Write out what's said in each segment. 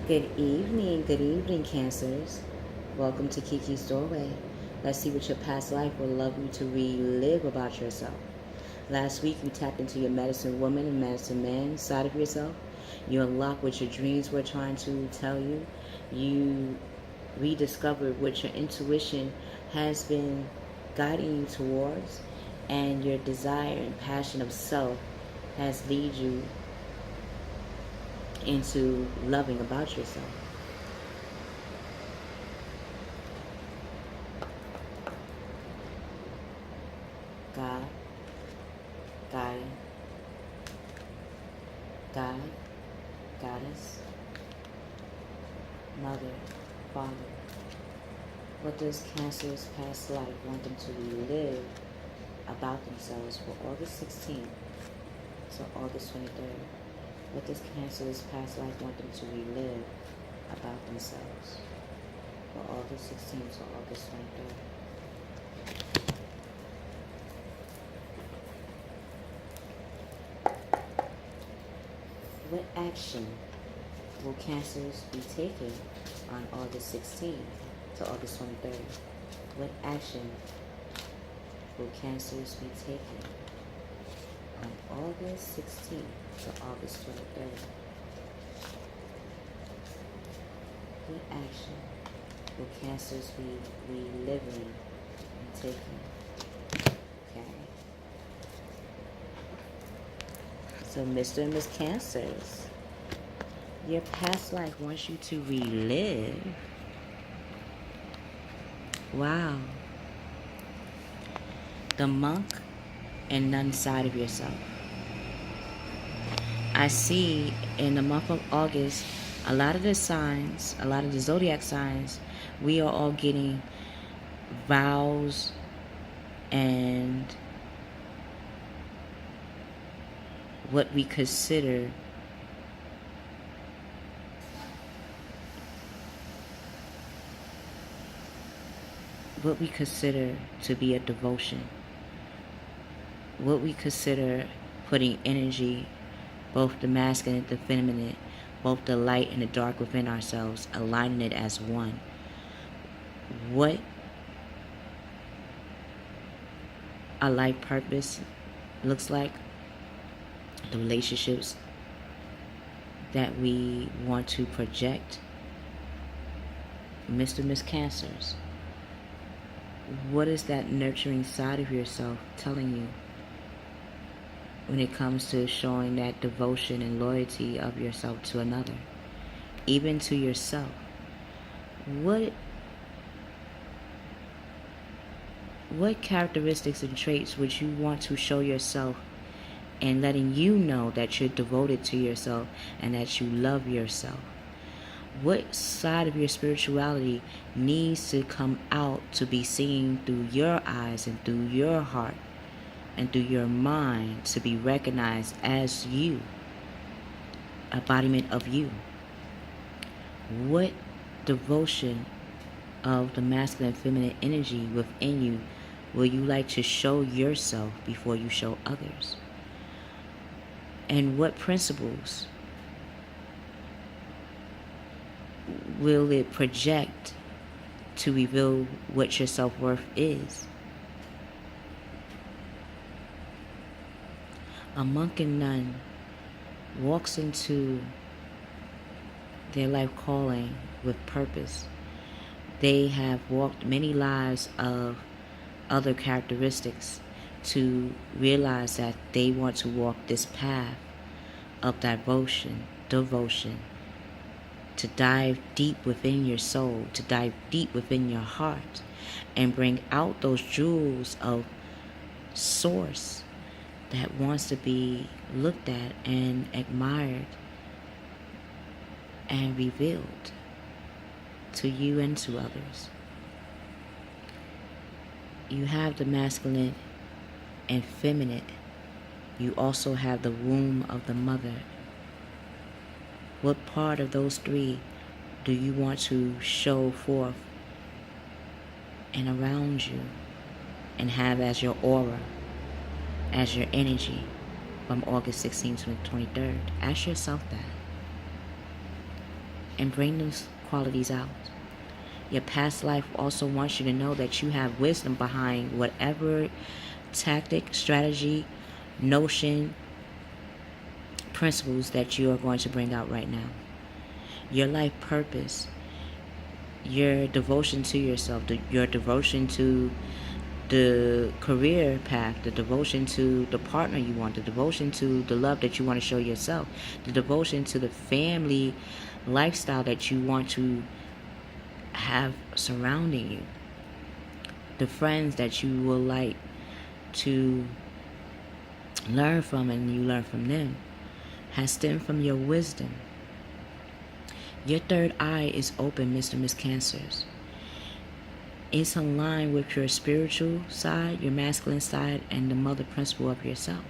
Good evening, Cancers. Welcome to Kiki's Doorway. Let's see what your past life would love you to relive about yourself. Last week, you tapped into your medicine woman and medicine man side of yourself. You unlocked what your dreams were trying to tell you. You rediscovered what your intuition has been guiding you towards, and your desire and passion of self has led you into loving about yourself. God, God, God, Goddess, Mother, Father. What does Cancer's past life want them to relive about themselves for August 16th to August 23rd? What does Cancer's past life want them to relive about themselves for August 16th to August 23rd? What action will Cancers be taking on August 16th to August 23rd? What action will Cancers be taking on August 16th to August 23rd? What action will Cancers be reliving and taking? Okay. So, Mr. and Miss Cancers, your past life wants you to relive. Wow. The monk and nun side of yourself. I see in the month of August, a lot of the signs, a lot of the zodiac signs, we are all getting vows and what we consider to be a devotion, what we consider putting energy, both the masculine and the feminine, both the light and the dark within ourselves, aligning it as one. What our life purpose looks like, the relationships that we want to project. Mr. Miss Cancers, what is that nurturing side of yourself telling you when it comes to showing that devotion and loyalty of yourself to another, even to yourself? What characteristics and traits would you want to show yourself, and letting you know that you're devoted to yourself and that you love yourself? What side of your spirituality needs to come out to be seen through your eyes and through your heart and through your mind, to be recognized as you, embodiment of you? What devotion of the masculine and feminine energy within you will you like to show yourself before you show others? And what principles will it project to reveal what your self-worth is? A monk and nun walks into their life calling with purpose. They have walked many lives of other characteristics to realize that they want to walk this path of devotion, to dive deep within your soul, to dive deep within your heart, and bring out those jewels of source that wants to be looked at and admired and revealed to you and to others. You have the masculine and feminine. You also have the womb of the mother. What part of those three do you want to show forth and around you and have as your aura, as your energy from August 16th to the 23rd? Ask yourself that. and bring those qualities out. Your past life also wants you to know that you have wisdom behind whatever tactic, strategy, notion, principles that you are going to bring out right now. Your life purpose, your devotion to yourself, your devotion to the career path, the devotion to the partner you want, the devotion to the love that you want to show yourself, the devotion to the family lifestyle that you want to have surrounding you, the friends that you will like to learn from and you learn from them, has stemmed from your wisdom. Your third eye is open, Mr. and Miss Cancers. It's in line with your spiritual side, your masculine side, and the mother principle of yourself.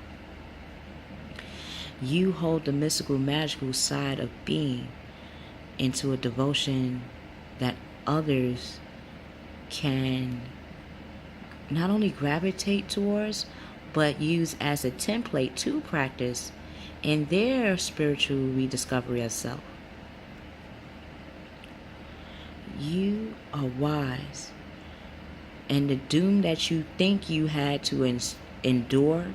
You hold the mystical, magical side of being into a devotion that others can not only gravitate towards, but use as a template to practice in their spiritual rediscovery of self. You are wise, and the doom that you think you had to endure,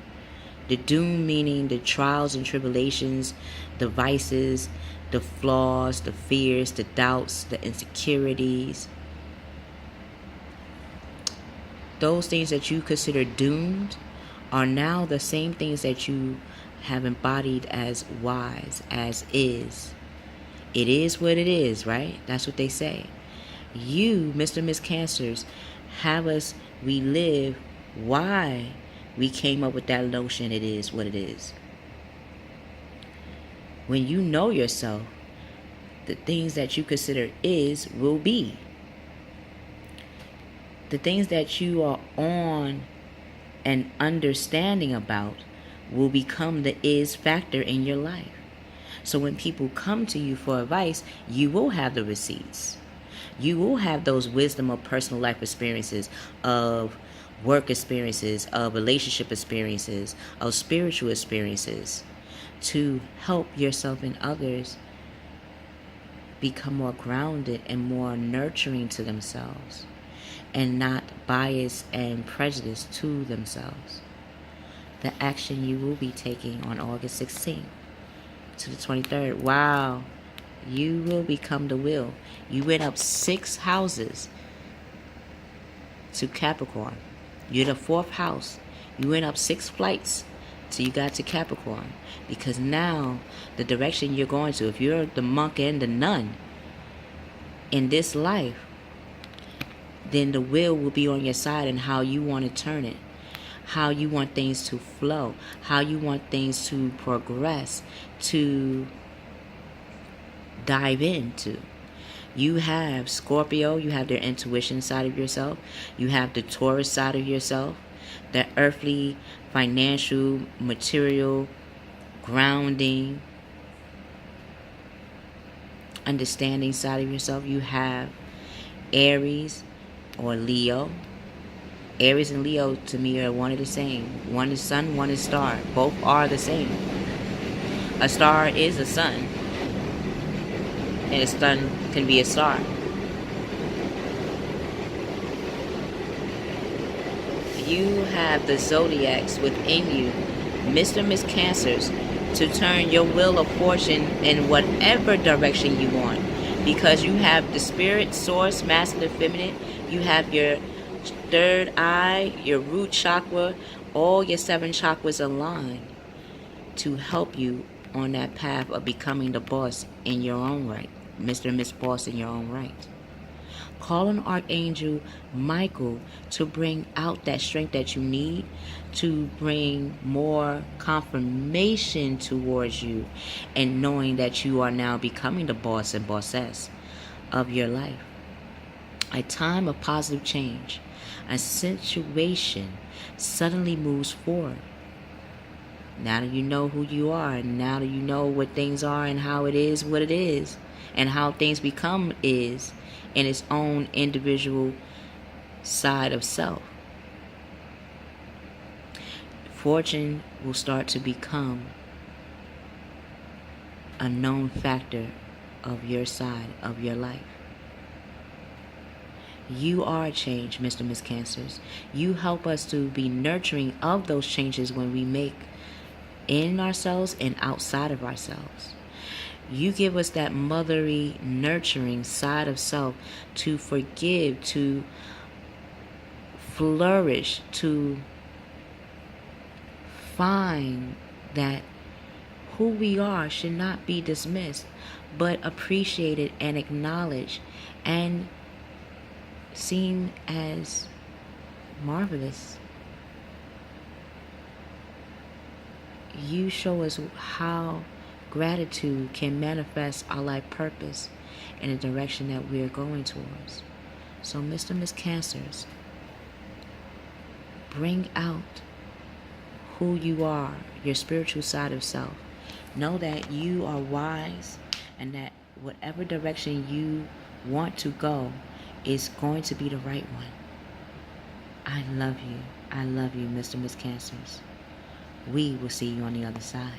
the doom meaning the trials and tribulations, the vices, the flaws, the fears, the doubts, the insecurities, those things that you consider doomed are now the same things that you have embodied as wise, as is. It is what it is, right? That's what they say. You, Mr. and Miss Cancers, have us relive why we came up with that notion it is what it is. When you know yourself, the things that you consider is will be. The things that you are on and understanding about will become the is factor in your life. So when people come to you for advice, you will have the receipts. You will have those wisdom of personal life experiences, of work experiences, of relationship experiences, of spiritual experiences to help yourself and others become more grounded and more nurturing to themselves and not biased and prejudiced to themselves. The action you will be taking on August 16th to the 23rd. Wow. You will become the will. You went up 6 houses to Capricorn. You're the 4th house. You went up 6 flights till you got to Capricorn. Because now the direction you're going to, if you're the monk and the nun in this life, then the will be on your side and how you want to turn it, how you want things to flow, how you want things to progress, to dive into. You have Scorpio, you have their intuition side of yourself. You have the Taurus side of yourself, the earthly, financial, material, grounding, understanding side of yourself. You have Aries or Leo. Aries and Leo to me are one and the same. One is sun, one is star. Both are the same. A star is a sun, and a sun can be a star. You have the zodiacs within you, Mr. and Miss Cancers, to turn your wheel of fortune in whatever direction you want. Because you have the spirit, source, masculine, feminine. You have your third eye, your root chakra, all your 7 chakras aligned to help you on that path of becoming the boss in your own right. Mr. and Miss Boss in your own right. Call on Archangel Michael to bring out that strength that you need, to bring more confirmation towards you, and knowing that you are now becoming the boss and bossess of your life. A time of positive change. A situation suddenly moves forward. Now that you know who you are, and now that you know what things are and how it is what it is, and how things become is in its own individual side of self. Fortune will start to become a known factor of your side of your life. You are a change, Mr. and Miss Cancers. You help us to be nurturing of those changes when we make in ourselves and outside of ourselves. You give us that motherly, nurturing side of self to forgive, to flourish, to find that who we are should not be dismissed, but appreciated and acknowledged and seen as marvelous. You show us how gratitude can manifest our life purpose in the direction that we are going towards. So, Mr. and Miss Cancers, bring out who you are, your spiritual side of self. Know that you are wise and that whatever direction you want to go is going to be the right one. I love you. I love you, Mr. and Miss Cancers. We will see you on the other side.